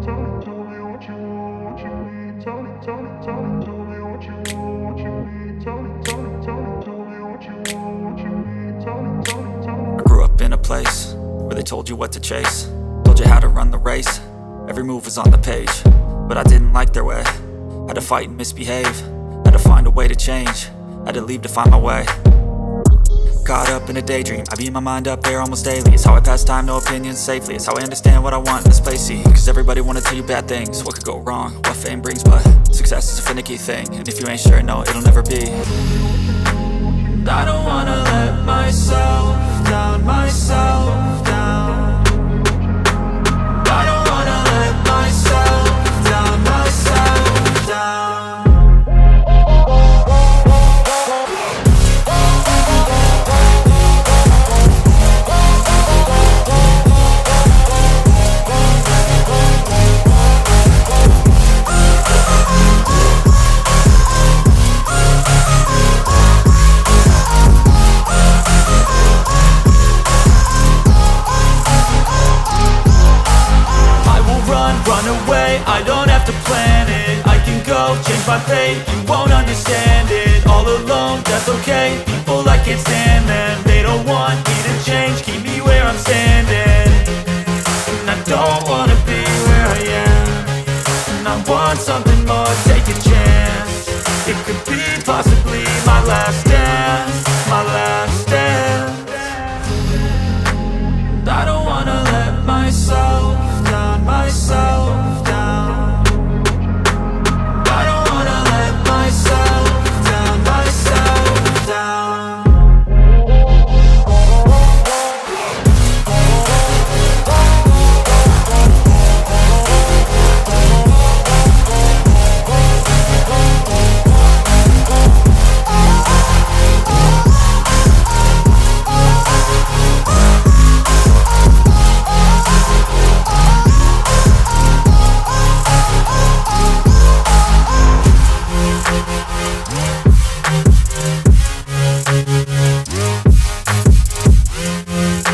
I grew up in a place where they told you what to chase, told you how to run the race. Every move was on the page, but I didn't like their way. Had to fight and misbehave, had to find a way to change, had to leave to find my way. Caught up in a daydream, I beat my mind up there almost daily. It's how I pass time, no opinions safely. It's how I understand what I want in this place, see. Cause everybody wanna tell you bad things, what could go wrong, what fame brings. But success is a finicky thing, and if you ain't sure, no, it'll never be. And I don't wanna let myself down, myself down. And I don't wanna let myself down, myself down. Run away, I don't have to plan it. I can go, change my fate, you won't understand it. All alone, that's okay, people I can't stand them. They don't want me to change, keep me where I'm standing. And I don't wanna be where I am, and I want something more, take a chance. It could be possibly my last